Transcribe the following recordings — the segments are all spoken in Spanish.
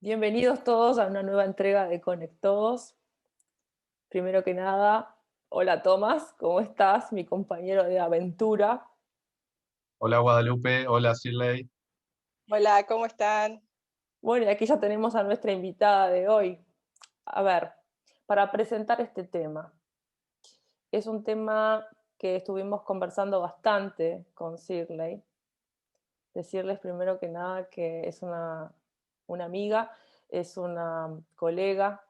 Bienvenidos todos a una nueva entrega de Conectados. Primero que nada, hola Tomás, ¿cómo estás? Mi compañero de aventura. Hola Guadalupe, hola Shirley. Hola, ¿cómo están? Bueno, y aquí ya tenemos a nuestra invitada de hoy. A ver, para presentar este tema. Es un tema que estuvimos conversando bastante con Shirley. Decirles primero que nada que es una amiga, es una colega.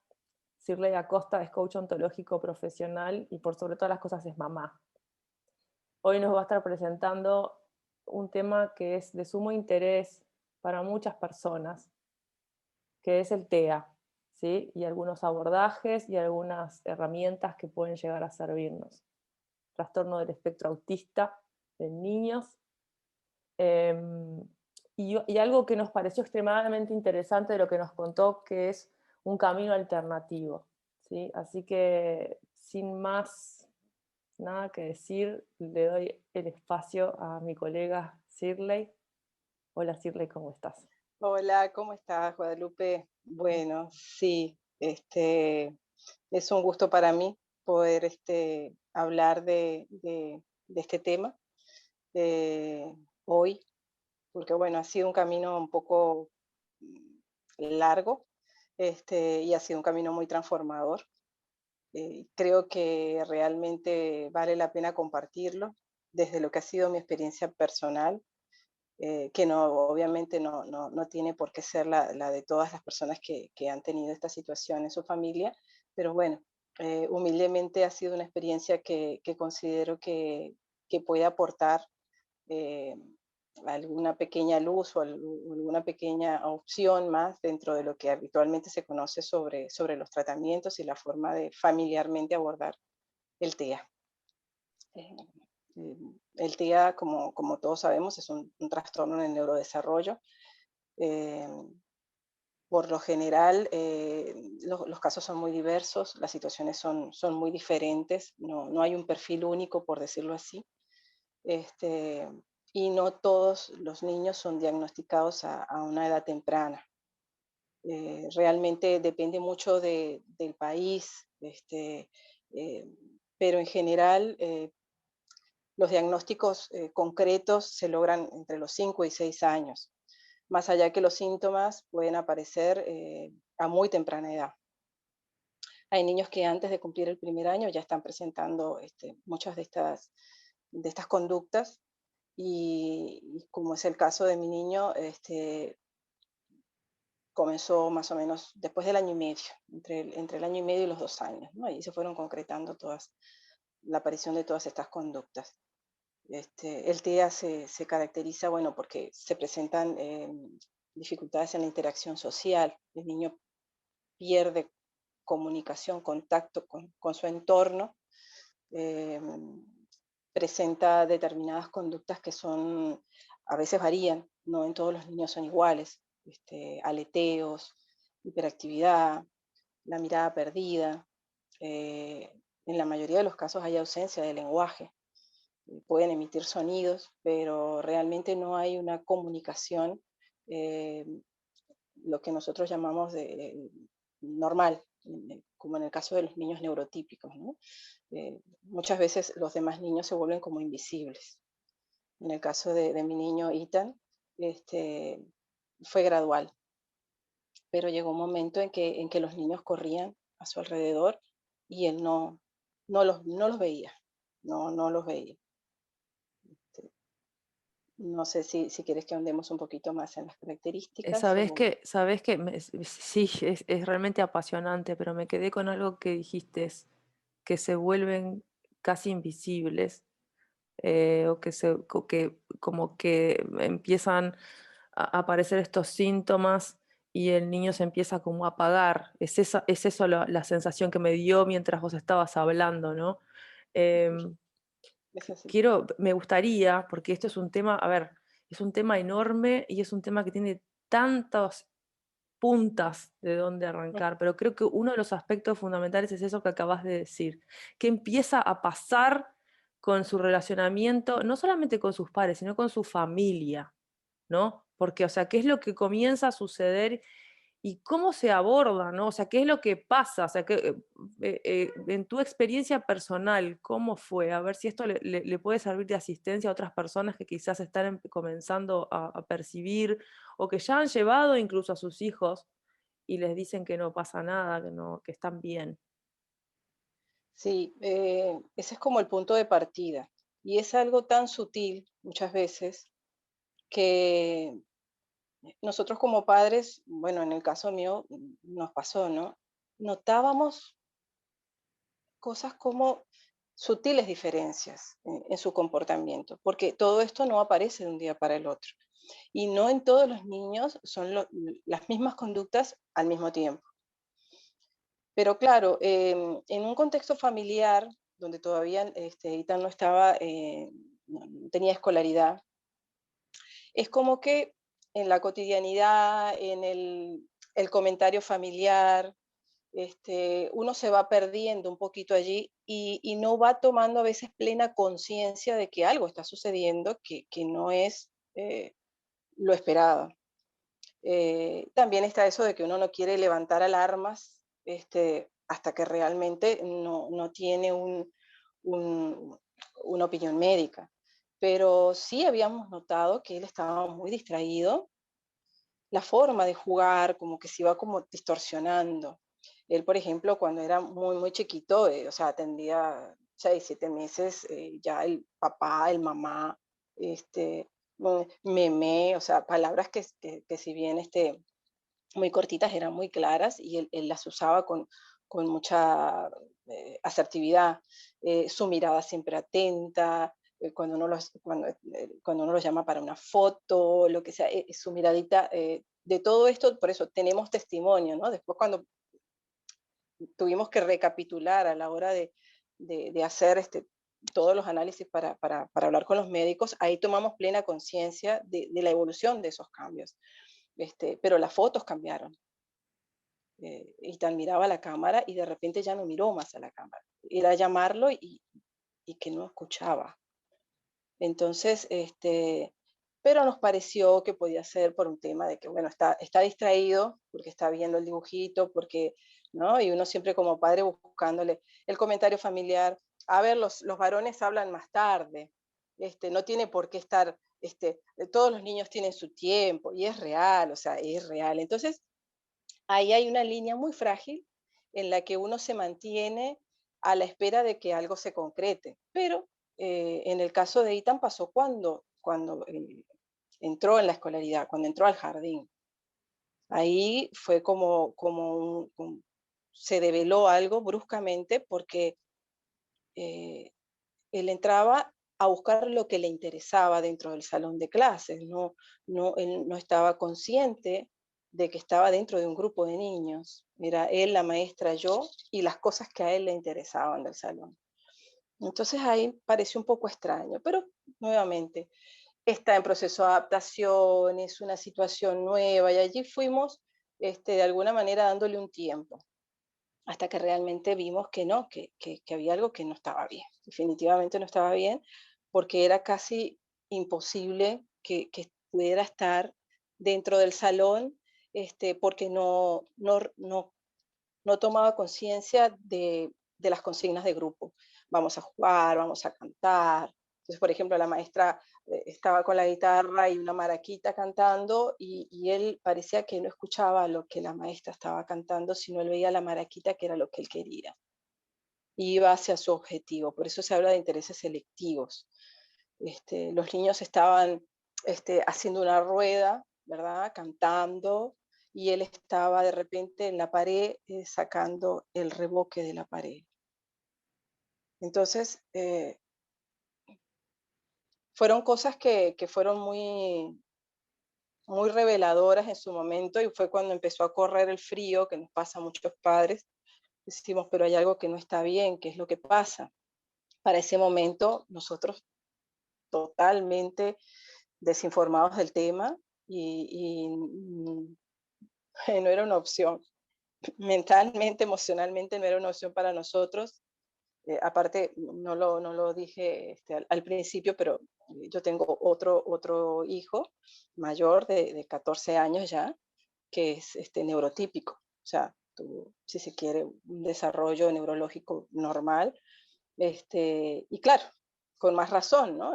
Shirley Acosta es coach ontológico profesional y por sobre todas las cosas es mamá. Hoy nos va a estar presentando un tema que es de sumo interés para muchas personas, que es el TEA, ¿sí? Y algunos abordajes y algunas herramientas que pueden llegar a servirnos. Trastorno del espectro autista en niños. Eh, y algo que nos pareció extremadamente interesante de lo que nos contó, que es un camino alternativo, ¿sí? Así que, sin más nada que decir, le doy el espacio a mi colega Shirley. Hola Shirley, ¿cómo estás? Hola, ¿cómo estás, Guadalupe? Bueno, sí, es un gusto para mí poder hablar de este tema hoy, porque bueno, ha sido un camino un poco largo, y ha sido un camino muy transformador. Creo que realmente vale la pena compartirlo desde lo que ha sido mi experiencia personal, que no, obviamente no tiene por qué ser la de todas las personas que han tenido esta situación en su familia, pero bueno, humildemente ha sido una experiencia que considero que puede aportar eh, alguna pequeña luz o alguna pequeña opción más dentro de lo que habitualmente se conoce sobre los tratamientos y la forma de familiarmente abordar el TEA. Eh, el TEA, como todos sabemos, es un trastorno en el neurodesarrollo. Eh, por lo general, los casos son muy diversos, las situaciones son muy diferentes, no hay un perfil único, por decirlo así. Este, y no todos los niños son diagnosticados a una edad temprana. Realmente depende mucho del país, eh, pero en general los diagnósticos concretos se logran entre los 5 y 6 años, más allá que los síntomas pueden aparecer a muy temprana edad. Hay niños que antes de cumplir el primer año ya están presentando muchas de estas conductas y como es el caso de mi niño, comenzó más o menos después del año y medio, entre el año y medio y los 2 años, ¿no? Ahí se fueron concretando la aparición de todas estas conductas. El TEA se caracteriza, bueno, porque se presentan dificultades en la interacción social. El niño pierde comunicación, contacto con su entorno, eh, presenta determinadas conductas que a veces varían, no en todos los niños son iguales, aleteos, hiperactividad, la mirada perdida. En la mayoría de los casos hay ausencia de lenguaje. Pueden emitir sonidos, pero realmente no hay una comunicación, eh, lo que nosotros llamamos de normal, como en el caso de los niños neurotípicos, ¿no? Muchas veces los demás niños se vuelven como invisibles. En el caso de mi niño Ethan, este, fue gradual, pero llegó un momento en que los niños corrían a su alrededor y él no los veía, no los veía. No sé si quieres que andemos un poquito más en las características Sabes o... que sí, es realmente apasionante, pero me quedé con algo que dijiste, es que se vuelven casi invisibles, que como que empiezan a aparecer estos síntomas y el niño se empieza como a apagar. Es eso la sensación que me dio mientras vos estabas hablando, ¿no? Em, Es así. Me gustaría, porque esto es un tema, a ver, es un tema enorme y es un tema que tiene tantas puntas de dónde arrancar, pero creo que uno de los aspectos fundamentales es eso que acabas de decir, que empieza a pasar con su relacionamiento, no solamente con sus padres, sino con su familia, ¿no? Porque, o sea, ¿qué es lo que comienza a suceder? y cómo se aborda, ¿no? O sea, ¿qué es lo que pasa? O sea, en tu experiencia personal, ¿cómo fue? A ver si esto le puede servir de asistencia a otras personas que quizás están comenzando a percibir o que ya han llevado incluso a sus hijos y les dicen que no pasa nada, que no, que están bien. Sí, ese es como el punto de partida. Y es algo tan sutil muchas veces que nosotros como padres, bueno, en el caso mío nos pasó, ¿no? Notábamos cosas como sutiles diferencias en su comportamiento, porque todo esto no aparece de un día para el otro. Y no en todos los niños son las mismas conductas al mismo tiempo. Pero claro, en un contexto familiar donde todavía Ethan no estaba, no tenía escolaridad, es como que en la cotidianidad, en el comentario familiar, uno se va perdiendo un poquito allí y no va tomando a veces plena conciencia de que algo está sucediendo que no es lo esperado. También está eso de que uno no quiere levantar alarmas hasta que realmente no tiene un- una opinión médica. Pero sí habíamos notado que él estaba muy distraído, la forma de jugar como que se iba como distorsionando. Él, por ejemplo, cuando era muy, muy chiquito, o sea, tendría 6, 7 meses, ya el papá, el mamá, este, meme, o sea, palabras que si bien muy cortitas eran muy claras y él las usaba con mucha asertividad. Su mirada siempre atenta, cuando uno los llama para una foto, lo que sea, su miradita, de todo esto, por eso tenemos testimonio, ¿no? Después cuando tuvimos que recapitular a la hora de hacer todos los análisis para hablar con los médicos, ahí tomamos plena conciencia de la evolución de esos cambios. Pero las fotos cambiaron. Y tal miraba a la cámara y de repente ya no miró más a la cámara. Era llamarlo y que no escuchaba. Entonces, pero nos pareció que podía ser por un tema de que, bueno, está distraído porque está viendo el dibujito, porque, ¿no? Y uno siempre como padre buscándole el comentario familiar. A ver, los varones hablan más tarde, no tiene por qué estar, todos los niños tienen su tiempo y es real, o sea, es real. Entonces, ahí hay una línea muy frágil en la que uno se mantiene a la espera de que algo se concrete. Pero en el caso de Ethan pasó cuando entró en la escolaridad, cuando entró al jardín. Ahí fue se develó algo bruscamente porque eh, él entraba a buscar lo que le interesaba dentro del salón de clases, él no estaba consciente de que estaba dentro de un grupo de niños. Era él, la maestra, yo y las cosas que a él le interesaban del salón. Entonces ahí pareció un poco extraño, pero nuevamente está en proceso de adaptación, es una situación nueva y allí fuimos de alguna manera dándole un tiempo hasta que realmente vimos que no, que había algo que no estaba bien. Definitivamente no estaba bien, porque era casi imposible que pudiera estar dentro del salón, porque no tomaba conciencia de las consignas de grupo. Vamos a jugar, vamos a cantar. Entonces, por ejemplo, la maestra estaba con la guitarra y una maraquita cantando y él parecía que no escuchaba lo que la maestra estaba cantando, sino él veía la maraquita que era lo que él quería. Y iba hacia su objetivo. Por eso se habla de intereses selectivos. Los niños estaban haciendo una rueda, ¿verdad? Cantando, y él estaba de repente en la pared sacando el reboque de la pared. Entonces, fueron cosas que fueron muy, muy reveladoras en su momento y fue cuando empezó a correr el frío, que nos pasa a muchos padres. Decimos, pero hay algo que no está bien, ¿qué es lo que pasa? Para ese momento, nosotros totalmente desinformados del tema y no era una opción. Mentalmente, emocionalmente no era una opción para nosotros. Aparte, no lo dije al principio, pero yo tengo otro hijo mayor de 14 años ya, que es neurotípico. O sea, si se quiere, un desarrollo neurológico normal. Y claro, con más razón, ¿no?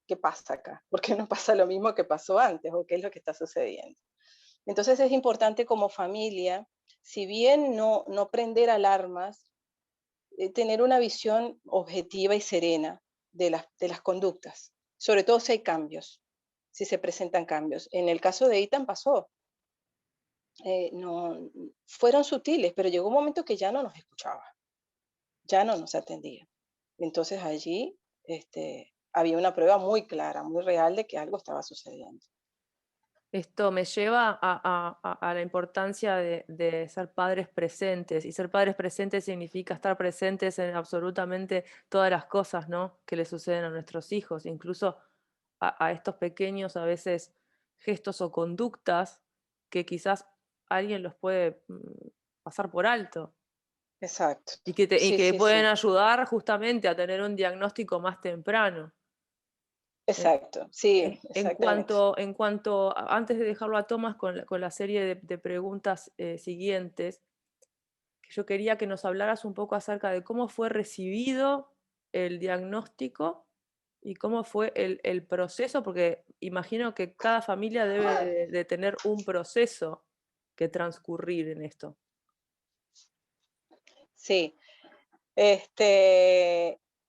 ¿Qué pasa acá? ¿Por qué no pasa lo mismo que pasó antes? ¿O qué es lo que está sucediendo? Entonces es importante como familia, si bien no prender alarmas, tener una visión objetiva y serena de las conductas, sobre todo si hay cambios, si se presentan cambios. En el caso de Ethan pasó, no, fueron sutiles, pero llegó un momento que ya no nos escuchaba, ya no nos atendía. Entonces allí había una prueba muy clara, muy real de que algo estaba sucediendo. Esto me lleva a la importancia de ser padres presentes, y ser padres presentes significa estar presentes en absolutamente todas las cosas, ¿no?, que le suceden a nuestros hijos, incluso a estos pequeños, a veces, gestos o conductas que quizás alguien los puede pasar por alto Exacto. y Sí, que sí, pueden sí. ayudar justamente a tener un diagnóstico más temprano. Exacto. Sí, exactamente. Antes de dejarlo a Tomás con la serie de preguntas siguientes, que yo quería que nos hablaras un poco acerca de cómo fue recibido el diagnóstico y cómo fue el proceso, porque imagino que cada familia debe de tener un proceso que transcurrir en esto. Sí.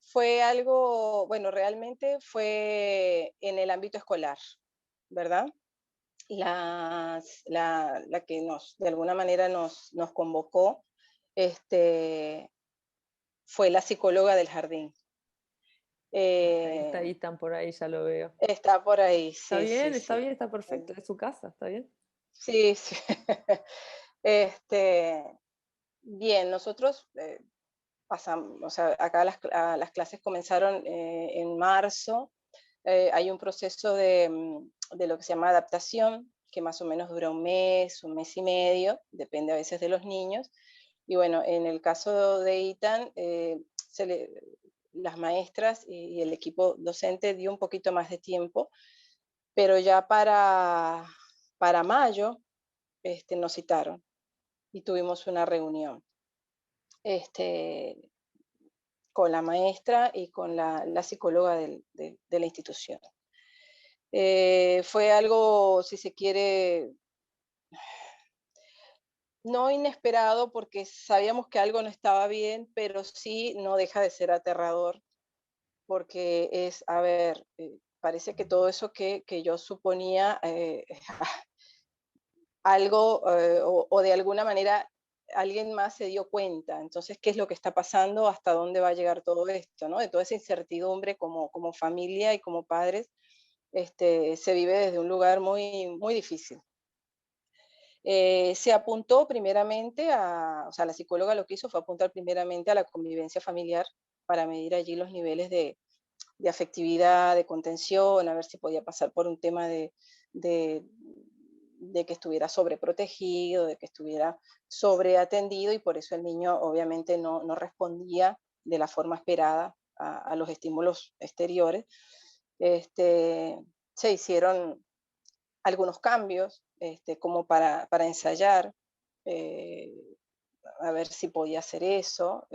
Fue algo, bueno, realmente fue en el ámbito escolar, ¿verdad? La que de alguna manera nos convocó, fue la psicóloga del jardín. Ahí está Eh, Ethan por ahí, ya lo veo. Está por ahí, sí, sí, Está sí. bien, está perfecto, es su casa, está bien. Sí, sí. Este, bien, nosotros pasamos, o sea, acá las clases comenzaron en marzo. Hay un proceso de lo que se llama adaptación, que más o menos dura un mes y medio, depende a veces de los niños. Y bueno, en el caso de Ethan, las maestras y el equipo docente dio un poquito más de tiempo, pero ya para mayo nos citaron y tuvimos una reunión con la maestra y con la psicóloga de la institución. Fue algo, si se quiere, no inesperado porque sabíamos que algo no estaba bien, pero sí no deja de ser aterrador porque es, a ver, parece que todo eso que yo suponía, algo o de alguna manera alguien más se dio cuenta. Entonces, ¿qué es lo que está pasando? ¿Hasta dónde va a llegar todo esto? ¿No? De toda esa incertidumbre como familia y como padres, se vive desde un lugar muy, muy difícil. Se apuntó primeramente o sea, la psicóloga lo que hizo fue apuntar primeramente a la convivencia familiar para medir allí los niveles de afectividad, de contención, a ver si podía pasar por un tema de, de que estuviera sobreprotegido, de que estuviera sobreatendido y por eso el niño obviamente no respondía de la forma esperada a los estímulos exteriores. Se hicieron algunos cambios como para ensayar, eh, a ver si podía hacer eso.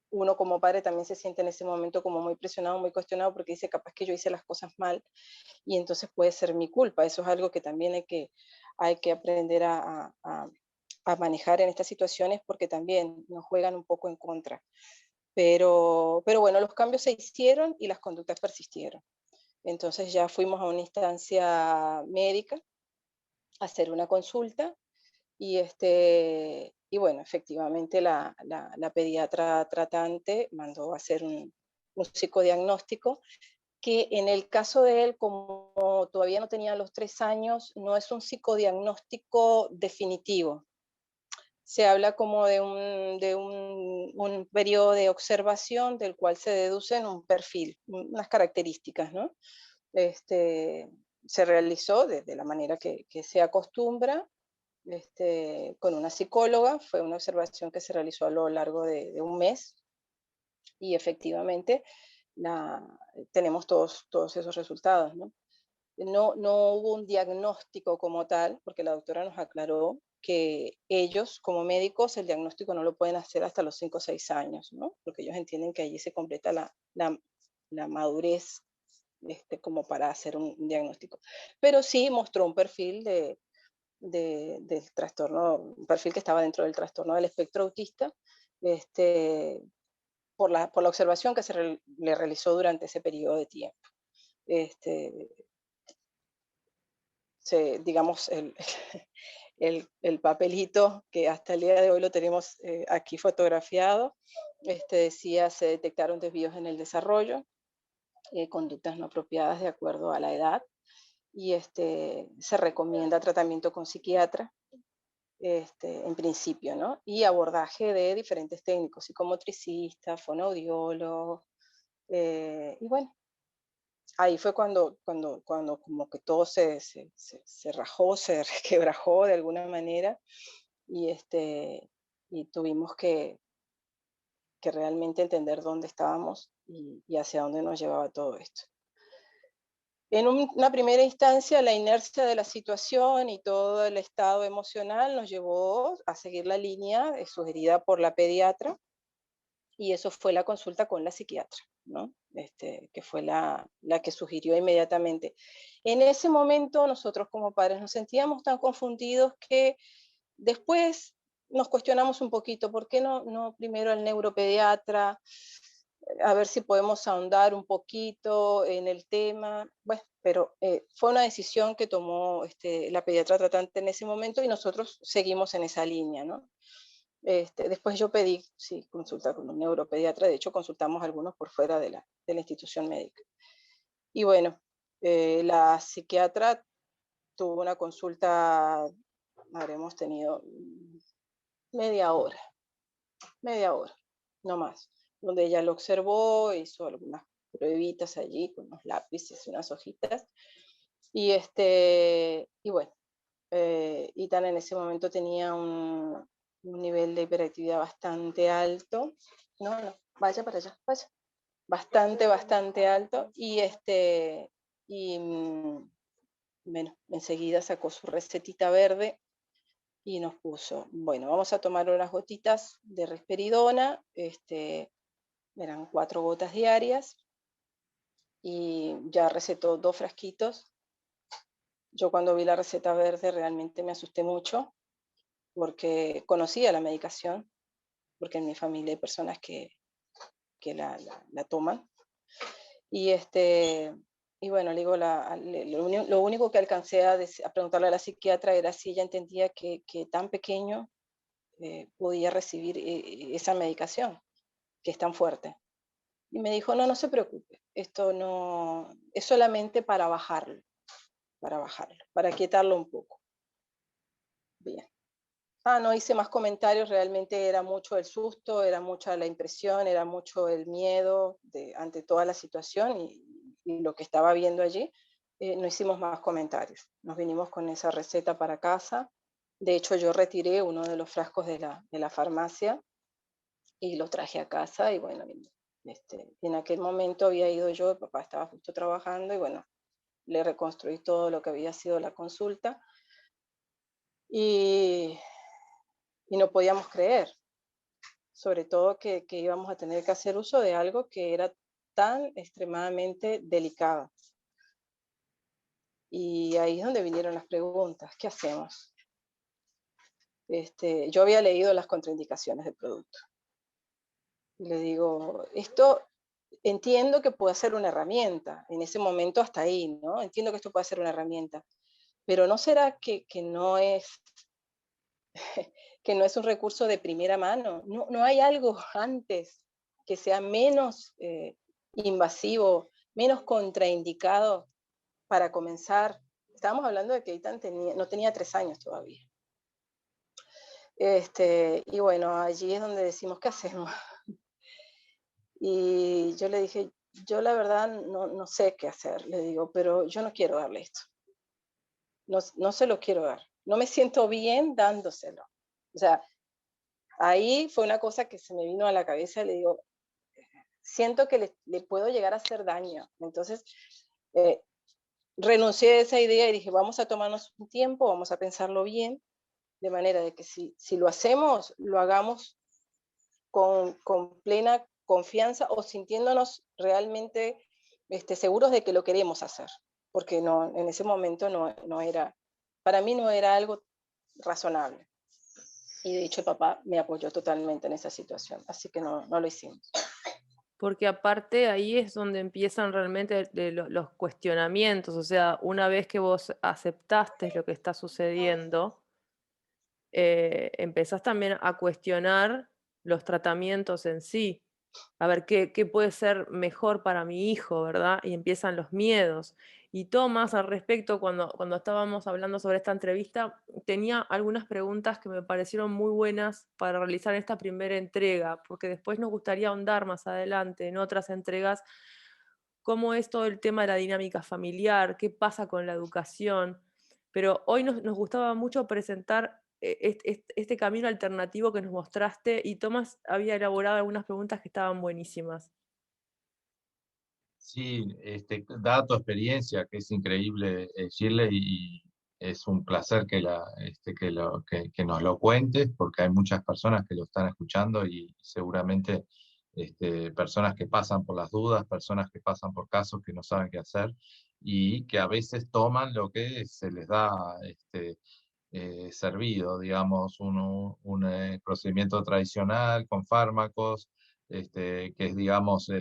Uno como padre también se siente en ese momento como muy presionado, muy cuestionado, porque dice, capaz que yo hice las cosas mal y entonces puede ser mi culpa. Eso es algo que también hay que aprender a manejar en estas situaciones porque también nos juegan un poco en contra. Pero bueno, los cambios se hicieron y las conductas persistieron. Entonces ya fuimos a una instancia médica a hacer una consulta y bueno, efectivamente la pediatra tratante mandó a hacer un psicodiagnóstico que en el caso de él, como todavía no tenía los 3 años, no es un psicodiagnóstico definitivo. Se habla como un periodo de observación del cual se deducen un perfil, unas características, ¿no? Se realizó de la manera que se acostumbra, con una psicóloga. Fue una observación que se realizó a lo largo de un mes y efectivamente tenemos todos esos resultados, ¿no? no hubo un diagnóstico como tal, porque la doctora nos aclaró que ellos, como médicos, el diagnóstico no lo pueden hacer hasta los 5 o 6 años, ¿no? Porque ellos entienden que allí se completa la madurez como para hacer un diagnóstico. Pero sí mostró un perfil del trastorno, un perfil que estaba dentro del trastorno del espectro autista, por la observación que le realizó durante ese periodo de tiempo. Este, digamos, el papelito que hasta el día de hoy lo tenemos aquí fotografiado, decía: se detectaron desvíos en el desarrollo, conductas no apropiadas de acuerdo a la edad, y se recomienda tratamiento con psiquiatra, en principio, ¿no? Y abordaje de diferentes técnicos, psicomotricistas, fonoaudiólogos, y bueno, ahí fue cuando como que todo se rajó, se resquebrajó de alguna manera, y, y tuvimos que realmente entender dónde estábamos y hacia dónde nos llevaba todo esto. En una primera instancia, la inercia de la situación y todo el estado emocional nos llevó a seguir la línea sugerida por la pediatra, y eso fue la consulta con la psiquiatra, ¿no? Que fue la que sugirió inmediatamente. En ese momento nosotros como padres nos sentíamos tan confundidos que después nos cuestionamos un poquito, ¿por qué no primero al neuropediatra? A ver si podemos ahondar un poquito en el tema. Bueno, pero fue una decisión que tomó la pediatra tratante en ese momento, y nosotros seguimos en esa línea, ¿no? Después yo pedí, sí, consulta con un neuropediatra. De hecho consultamos algunos por fuera de la institución médica. Y bueno, la psiquiatra tuvo una consulta, habremos tenido media hora, no más, donde ella lo observó, hizo algunas pruebitas allí con unos lápices y unas hojitas, y bueno, Ethan en ese momento tenía un nivel de hiperactividad bastante alto. No, vaya para allá, vaya. Bastante alto, y bueno, enseguida sacó su recetita verde y nos puso: bueno, vamos a tomar unas gotitas de risperidona, eran 4 gotas diarias, y ya recetó 2 frasquitos. Yo cuando vi la receta verde realmente me asusté mucho, porque conocía la medicación, porque en mi familia hay personas que la toman. Y bueno, le digo, lo único que alcancé a preguntarle a la psiquiatra era si ella entendía que tan pequeño podía recibir esa medicación, que es tan fuerte. Y me dijo: no se preocupe, esto no es solamente para bajarlo, para quietarlo un poco. Bien. No hice más comentarios, realmente era mucho el susto, era mucha la impresión, era mucho el miedo ante toda la situación y lo que estaba viendo allí. No hicimos más comentarios, nos vinimos con esa receta para casa. De hecho, yo retiré uno de los frascos de la farmacia y lo traje a casa, y bueno, en aquel momento había ido yo, el papá estaba justo trabajando, y bueno, le reconstruí todo lo que había sido la consulta, y no podíamos creer, sobre todo que íbamos a tener que hacer uso de algo que era tan extremadamente delicado. Y ahí es donde vinieron las preguntas: ¿qué hacemos? Yo había leído las contraindicaciones del producto. Y le digo, esto entiendo que puede ser una herramienta, en ese momento hasta ahí, ¿no? Entiendo que esto puede ser una herramienta, pero ¿no será que no es que no es un recurso de primera mano? ¿No hay algo antes que sea menos invasivo, menos contraindicado para comenzar? Estábamos hablando de que Ethan no tenía 3 años todavía. Y bueno, allí es donde decimos: ¿qué hacemos? Y yo le dije: yo la verdad no sé qué hacer, le digo, pero yo no quiero darle esto. No se lo quiero dar. No me siento bien dándoselo. O sea, ahí fue una cosa que se me vino a la cabeza, le digo, siento que le puedo llegar a hacer daño. Entonces, renuncié a esa idea y dije, vamos a tomarnos un tiempo, vamos a pensarlo bien, de manera de que si lo hacemos, lo hagamos con plena confianza o sintiéndonos realmente seguros de que lo queremos hacer, porque no, en ese momento no era, para mí no era algo razonable. Y de hecho el papá me apoyó totalmente en esa situación, así que no lo hicimos. Porque aparte ahí es donde empiezan realmente los cuestionamientos, o sea, una vez que vos aceptaste lo que está sucediendo, empezás también a cuestionar los tratamientos en sí. A ver, ¿qué puede ser mejor para mi hijo, verdad? Y empiezan los miedos. Y Tomás, al respecto, cuando estábamos hablando sobre esta entrevista, tenía algunas preguntas que me parecieron muy buenas para realizar esta primera entrega, porque después nos gustaría ahondar más adelante en otras entregas cómo es todo el tema de la dinámica familiar, qué pasa con la educación. Pero hoy nos gustaba mucho presentar este camino alternativo que nos mostraste y Tomás había elaborado algunas preguntas que estaban buenísimas. Sí, dada tu experiencia, que es increíble, Shirley, y es un placer que nos lo cuentes, porque hay muchas personas que lo están escuchando y seguramente personas que pasan por las dudas, personas que pasan por casos que no saben qué hacer y que a veces toman lo que se les da servido, digamos, un procedimiento tradicional con fármacos, que es, digamos,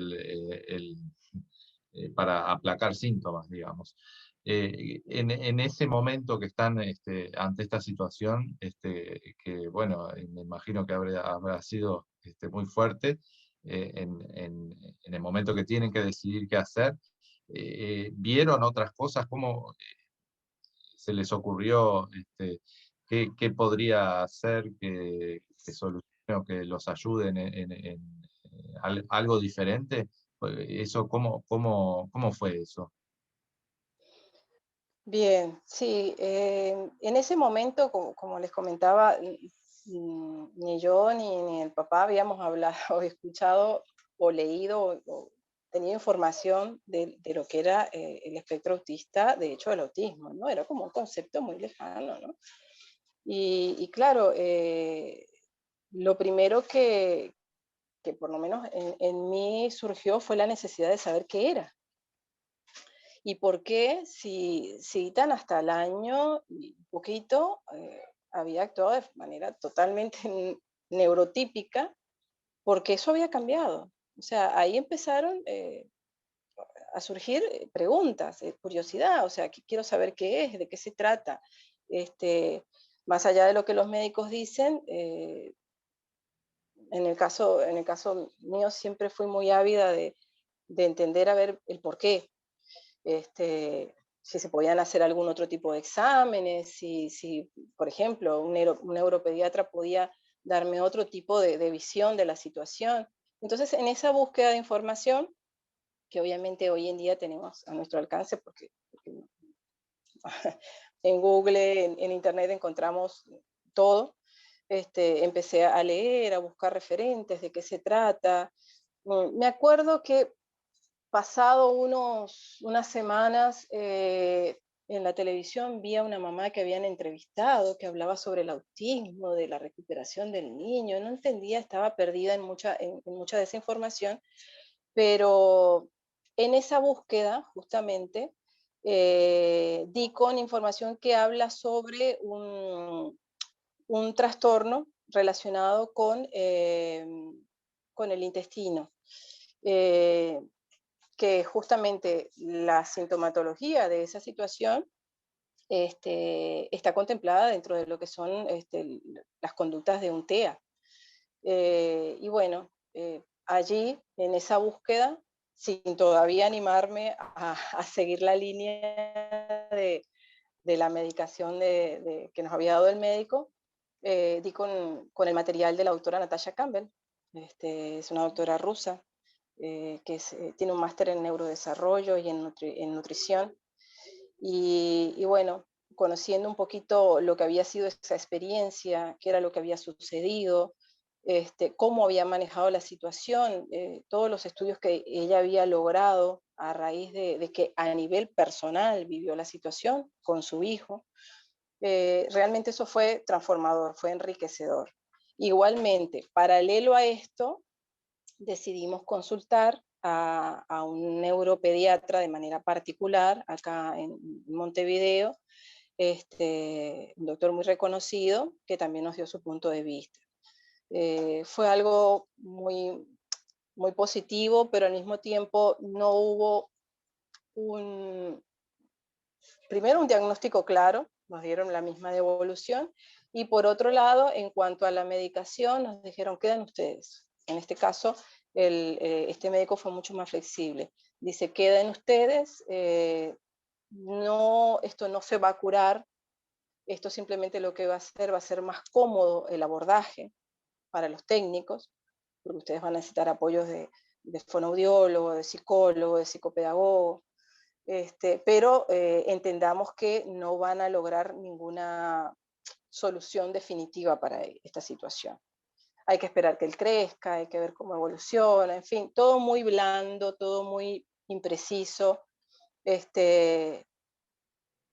para aplacar síntomas, digamos. En ese momento que están ante esta situación, que bueno, me imagino que habrá sido muy fuerte, en el momento que tienen que decidir qué hacer, ¿vieron otras cosas? ¿Cómo se les ocurrió qué podría hacer que solucione o que los ayude en algo diferente? Eso, ¿cómo fue eso? Bien, sí, en ese momento, como les comentaba, ni yo ni el papá habíamos hablado o escuchado o leído o tenido información de lo que era el espectro autista, de hecho el autismo, ¿no? Era como un concepto muy lejano, ¿no? Y claro, lo primero que por lo menos en mí surgió fue la necesidad de saber qué era. ¿Y por qué? Si Ethan hasta el año y poquito había actuado de manera totalmente neurotípica, porque eso había cambiado. O sea, ahí empezaron a surgir preguntas, curiosidad, o sea, quiero saber qué es, de qué se trata. Este, más allá de lo que los médicos dicen, en el caso mío siempre fui muy ávida de entender a ver el por qué, si se podían hacer algún otro tipo de exámenes, si por ejemplo, un neuropediatra podía darme otro tipo de visión de la situación. Entonces, en esa búsqueda de información, que obviamente hoy en día tenemos a nuestro alcance, porque en Google, en Internet encontramos todo, empecé a leer, a buscar referentes, de qué se trata. Me acuerdo que pasado unas semanas, en la televisión vi a una mamá que habían entrevistado, que hablaba sobre el autismo, de la recuperación del niño. No entendía, estaba perdida en mucha de esa información, pero en esa búsqueda, justamente, di con información que habla sobre un trastorno relacionado con el intestino. Eh, que justamente la sintomatología de esa situación está contemplada dentro de lo que son las conductas de un TEA. Y bueno, allí en esa búsqueda, sin todavía animarme a seguir la línea de la medicación que nos había dado el médico, di con el material de la doctora Natasha Campbell. Es una doctora rusa tiene un máster en neurodesarrollo y en nutrición. Y bueno, conociendo un poquito lo que había sido esa experiencia, qué era lo que había sucedido, cómo había manejado la situación, todos los estudios que ella había logrado a raíz de que a nivel personal vivió la situación con su hijo. Realmente eso fue transformador, fue enriquecedor. Igualmente, paralelo a esto, decidimos consultar a un neuropediatra de manera particular acá en Montevideo, un doctor muy reconocido que también nos dio su punto de vista. Fue algo muy, muy positivo, pero al mismo tiempo no hubo primero un diagnóstico claro, nos dieron la misma devolución, y por otro lado, en cuanto a la medicación, nos dijeron, queden ustedes. En este caso, este médico fue mucho más flexible. Dice, queden ustedes, no, esto no se va a curar, esto simplemente lo que va a ser más cómodo el abordaje para los técnicos, porque ustedes van a necesitar apoyos de fonoaudiólogo, de psicólogo, de psicopedagogo, pero entendamos que no van a lograr ninguna solución definitiva para esta situación. Hay que esperar que él crezca, hay que ver cómo evoluciona, en fin, todo muy blando, todo muy impreciso.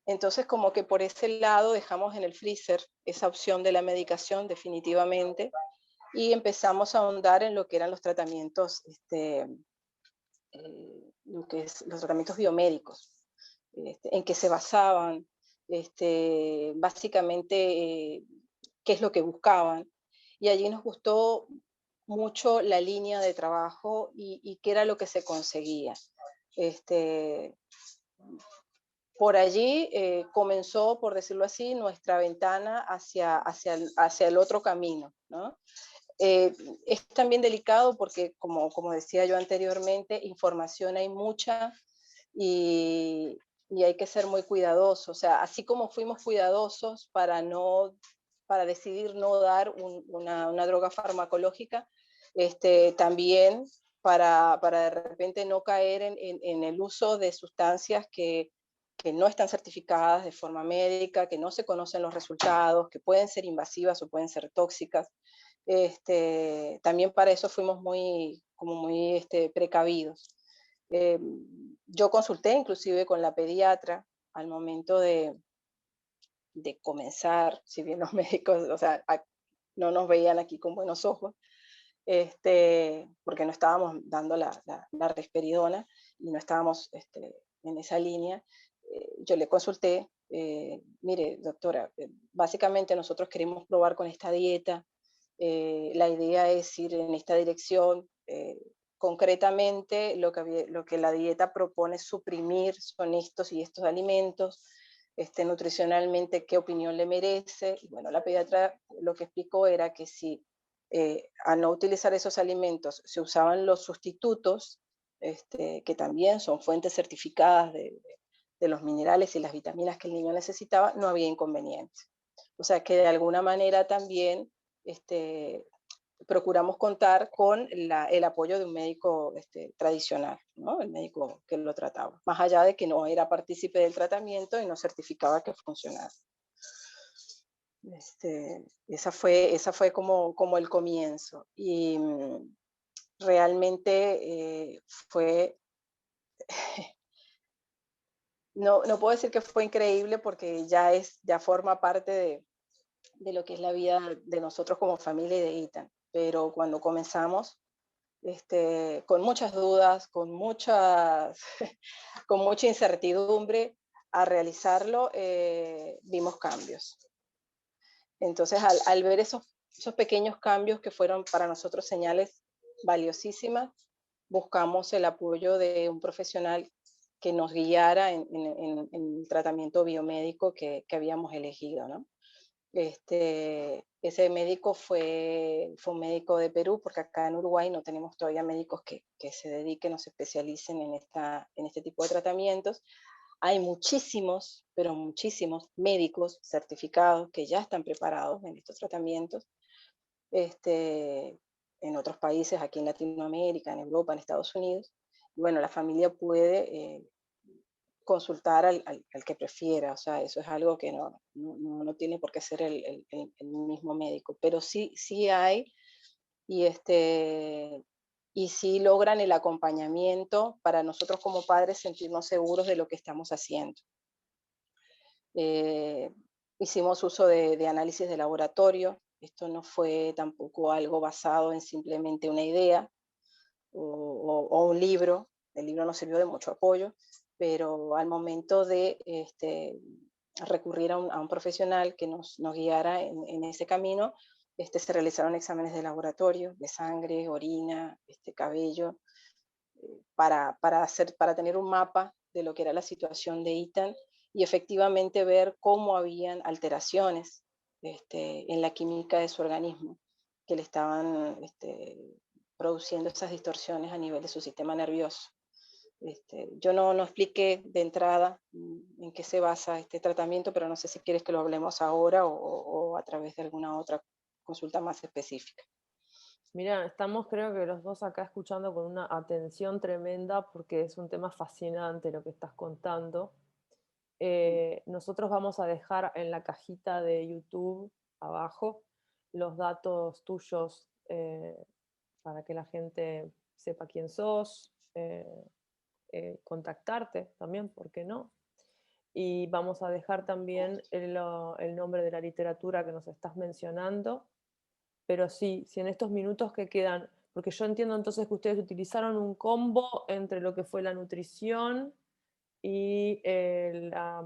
Entonces, como que por ese lado dejamos en el freezer esa opción de la medicación definitivamente, y empezamos a ahondar en lo que eran los tratamientos, los tratamientos biomédicos, en qué se basaban, básicamente qué es lo que buscaban. Y allí nos gustó mucho la línea de trabajo y qué era lo que se conseguía. Por allí comenzó, por decirlo así, nuestra ventana hacia el otro camino, ¿no? Es también delicado porque, como decía yo anteriormente, información hay mucha y hay que ser muy cuidadosos. O sea, así como fuimos cuidadosos para decidir no dar una droga farmacológica, también para de repente no caer en el uso de sustancias que no están certificadas de forma médica, que no se conocen los resultados, que pueden ser invasivas o pueden ser tóxicas. También para eso fuimos muy precavidos. Yo consulté inclusive con la pediatra al momento de comenzar, si bien los médicos, o sea, no nos veían aquí con buenos ojos, porque no estábamos dando la risperidona y no estábamos en esa línea. Yo le consulté, mire, doctora, básicamente nosotros queremos probar con esta dieta, la idea es ir en esta dirección. Concretamente, lo que la dieta propone suprimir son estos y estos alimentos, nutricionalmente, qué opinión le merece. Y bueno, la pediatra lo que explicó era que si al no utilizar esos alimentos se usaban los sustitutos, que también son fuentes certificadas de los minerales y las vitaminas que el niño necesitaba, no había inconveniente. O sea que de alguna manera también procuramos contar con el apoyo de un médico tradicional, ¿no? El médico que lo trataba, más allá de que no era partícipe del tratamiento y no certificaba que funcionara. Esa fue como el comienzo, y realmente fue, no puedo decir que fue increíble porque ya forma parte de lo que es la vida de nosotros como familia y de Ethan. Pero cuando comenzamos, con muchas dudas, con mucha incertidumbre, a realizarlo, vimos cambios. Entonces, al ver esos pequeños cambios que fueron para nosotros señales valiosísimas, buscamos el apoyo de un profesional que nos guiara en el tratamiento biomédico que habíamos elegido, ¿no? Ese médico fue un médico de Perú, porque acá en Uruguay no tenemos todavía médicos que se dediquen o se especialicen en este tipo de tratamientos. Hay muchísimos, pero muchísimos médicos certificados que ya están preparados en estos tratamientos, en otros países, aquí en Latinoamérica, en Europa, en Estados Unidos. Y bueno, la familia puede consultar al que prefiera. O sea, eso es algo que no tiene por qué ser el mismo médico, pero sí hay y, y sí logran el acompañamiento para nosotros como padres sentirnos seguros de lo que estamos haciendo. Eh, Hicimos uso de análisis de laboratorio. Esto no fue tampoco algo basado en simplemente una idea o un libro. El libro nos sirvió de mucho apoyo, pero al momento de recurrir a un profesional que nos guiara en ese camino, se realizaron exámenes de laboratorio, de sangre, orina, cabello, para tener un mapa de lo que era la situación de Ethan y efectivamente ver cómo habían alteraciones en la química de su organismo que le estaban produciendo esas distorsiones a nivel de su sistema nervioso. Yo no expliqué de entrada en qué se basa este tratamiento, pero no sé si quieres que lo hablemos ahora o a través de alguna otra consulta más específica. Mira, estamos creo que los dos acá escuchando con una atención tremenda porque es un tema fascinante lo que estás contando. Nosotros vamos a dejar en la cajita de YouTube abajo los datos tuyos para que la gente sepa quién sos, contactarte también, ¿por qué no? Y vamos a dejar también el nombre de la literatura que nos estás mencionando. Pero sí, si en estos minutos que quedan, porque yo entiendo entonces que ustedes utilizaron un combo entre lo que fue la nutrición y la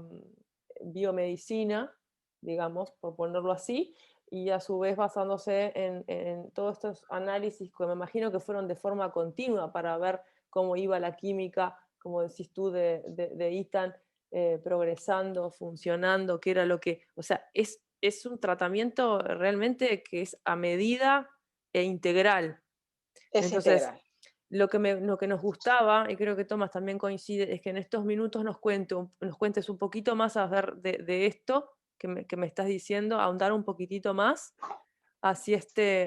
biomedicina, digamos, por ponerlo así, y a su vez basándose en todos estos análisis que me imagino que fueron de forma continua para ver cómo iba la química, como decís tú, de Ethan, progresando, funcionando, qué era lo que, o sea, es un tratamiento realmente que es a medida e integral. Es Entonces, integral. lo que nos gustaba, y creo que Tomás también coincide, es que en estos minutos nos cuentes un poquito más a ver de esto que me estás diciendo, ahondar un poquitito más, así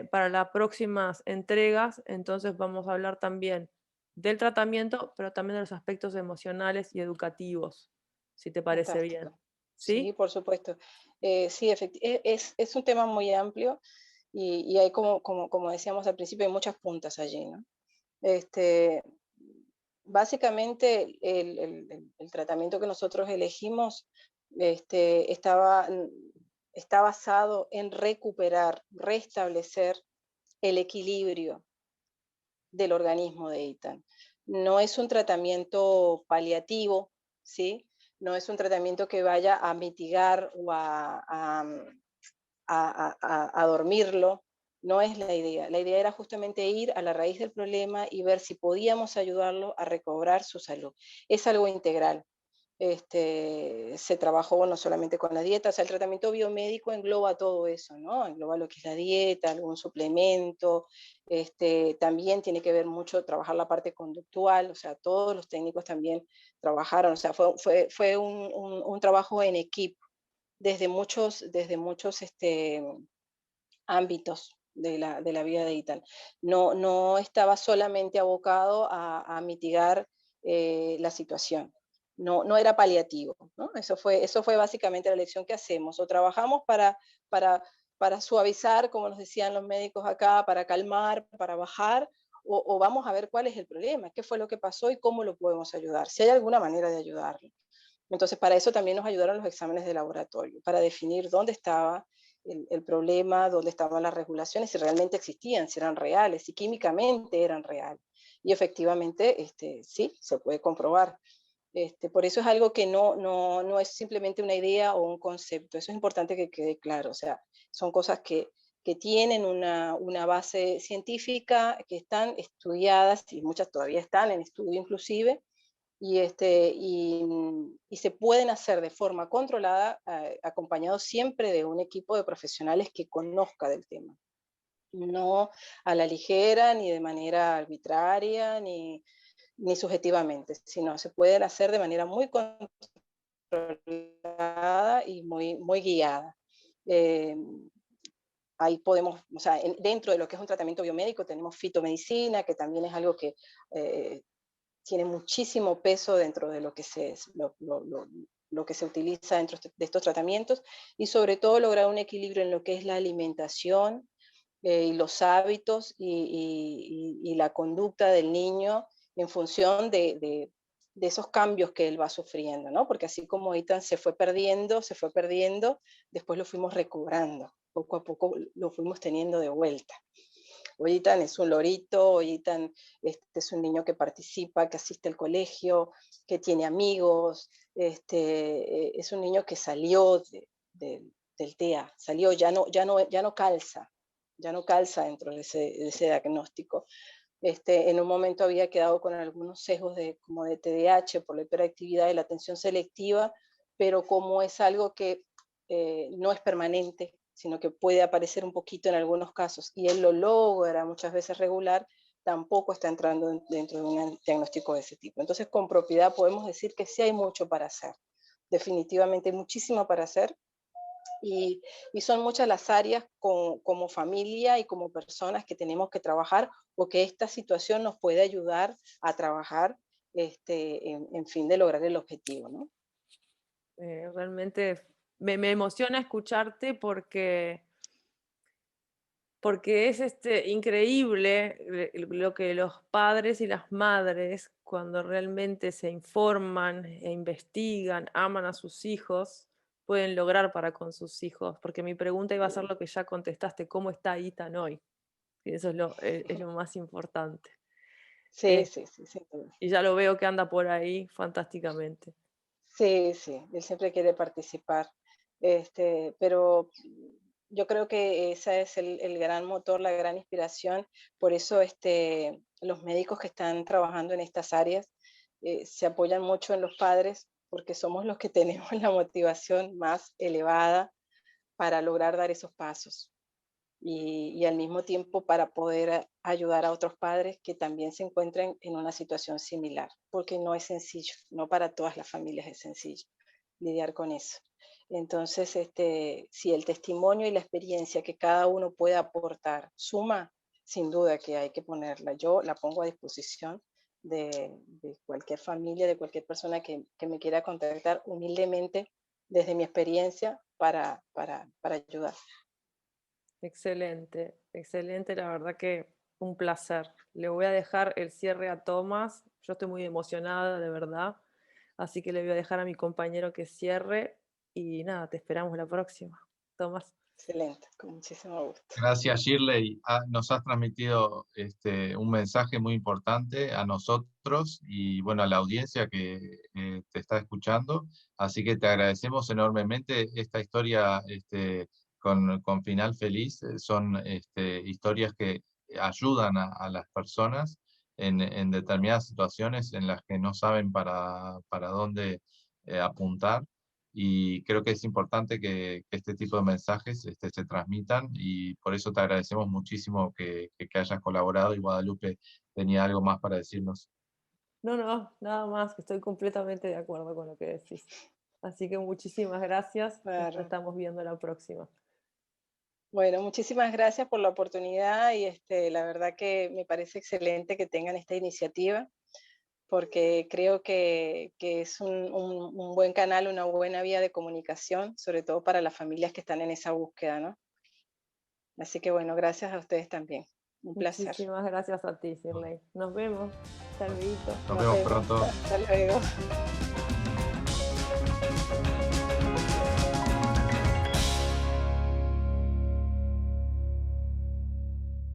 para las próximas entregas, entonces vamos a hablar también del tratamiento, pero también de los aspectos emocionales y educativos, si te parece bien. Fantástico. Sí, ¿Sí? por supuesto. Sí, es un tema muy amplio y hay como decíamos al principio, hay muchas puntas allí, ¿no? Este, Básicamente el tratamiento que nosotros elegimos está basado en recuperar, restablecer el equilibrio del organismo de Ethan. No es un tratamiento paliativo, ¿sí? No es un tratamiento que vaya a mitigar o a dormirlo. No es la idea. La idea era justamente ir a la raíz del problema y ver si podíamos ayudarlo a recobrar su salud. Es algo integral. Se trabajó no solamente con la dieta, o sea, el tratamiento biomédico engloba todo eso, ¿no? Engloba lo que es la dieta, algún suplemento, también tiene que ver mucho trabajar la parte conductual, o sea, todos los técnicos también trabajaron, o sea, fue un trabajo en equipo desde muchos ámbitos de la vida de Ethan. No estaba solamente abocado a mitigar la situación. No era paliativo, ¿no? Eso fue básicamente la lección que hacemos. O trabajamos para, para suavizar, como nos decían los médicos acá, para calmar, para bajar, o vamos a ver cuál es el problema, qué fue lo que pasó y cómo lo podemos ayudar, si hay alguna manera de ayudarlo. Entonces, para eso también nos ayudaron los exámenes de laboratorio, para definir dónde estaba el problema, dónde estaban las regulaciones, si realmente existían, si eran reales, si químicamente eran reales. Y efectivamente, sí, se puede comprobar. Por eso es algo que no es simplemente una idea o un concepto. Eso es importante que quede claro. O sea, son cosas que tienen una base científica, que están estudiadas, y muchas todavía están en estudio inclusive, y se pueden hacer de forma controlada, acompañado siempre de un equipo de profesionales que conozca del tema. No a la ligera, ni de manera arbitraria, ni subjetivamente, sino se pueden hacer de manera muy controlada y muy guiada. Ahí podemos, o sea, dentro de lo que es un tratamiento biomédico tenemos fitomedicina, que también es algo que tiene muchísimo peso dentro de lo que se utiliza dentro de estos tratamientos, y sobre todo lograr un equilibrio en lo que es la alimentación, y los hábitos y la conducta del niño en función de esos cambios que él va sufriendo, ¿no? Porque así como Ethan se fue perdiendo, después lo fuimos recobrando, poco a poco lo fuimos teniendo de vuelta. Hoy Ethan es un lorito, hoy Ethan es un niño que participa, que asiste al colegio, que tiene amigos, es un niño que salió del TEA, salió, ya no calza dentro de ese diagnóstico. En un momento había quedado con algunos sesgos como de TDAH por la hiperactividad y la atención selectiva, pero como es algo que no es permanente, sino que puede aparecer un poquito en algunos casos, y él lo logra muchas veces regular, tampoco está entrando dentro de un diagnóstico de ese tipo. Entonces, con propiedad podemos decir que sí hay mucho para hacer. Definitivamente hay muchísimo para hacer, y son muchas las áreas como familia y como personas que tenemos que trabajar, o que esta situación nos puede ayudar a trabajar en fin de lograr el objetivo, ¿no? Realmente me emociona escucharte porque es increíble lo que los padres y las madres, cuando realmente se informan e investigan, aman a sus hijos, pueden lograr para con sus hijos. Porque mi pregunta iba a ser lo que ya contestaste: ¿cómo está Ethan hoy? Y eso es lo más importante. Sí, sí, sí, sin duda. Y ya lo veo que anda por ahí fantásticamente. Sí, sí, él siempre quiere participar, pero yo creo que ese es el gran motor, la gran inspiración. Por eso los médicos que están trabajando en estas áreas se apoyan mucho en los padres, porque somos los que tenemos la motivación más elevada para lograr dar esos pasos. Y al mismo tiempo para poder ayudar a otros padres que también se encuentren en una situación similar, porque no es sencillo, no para todas las familias es sencillo lidiar con eso. Entonces, si el testimonio y la experiencia que cada uno puede aportar suma, sin duda que hay que ponerla. Yo la pongo a disposición de cualquier familia, de cualquier persona que me quiera contactar humildemente desde mi experiencia para ayudar. Excelente, excelente, la verdad que un placer. Le voy a dejar el cierre a Tomás. Yo estoy muy emocionada, de verdad. Así que le voy a dejar a mi compañero que cierre. Y nada, te esperamos la próxima. Tomás. Excelente, con muchísimo gusto. Gracias, Shirley. Nos has transmitido un mensaje muy importante a nosotros y bueno, a la audiencia que te está escuchando. Así que te agradecemos enormemente esta historia con final feliz. Son historias que ayudan a las personas en determinadas situaciones en las que no saben para dónde apuntar. Y creo que es importante que este tipo de mensajes se transmitan, y por eso te agradecemos muchísimo que hayas colaborado, y Guadalupe tenía algo más para decirnos. No, nada más, estoy completamente de acuerdo con lo que decís. Así que muchísimas gracias. Nos Claro. estamos viendo la próxima. Bueno, muchísimas gracias por la oportunidad, y la verdad que me parece excelente que tengan esta iniciativa, porque creo que es un buen canal, una buena vía de comunicación, sobre todo para las familias que están en esa búsqueda, ¿no? Así que bueno, gracias a ustedes también. Un placer. Muchísimas gracias a ti, Shirley. Nos vemos. Hasta luego. Nos vemos pronto. Hasta luego.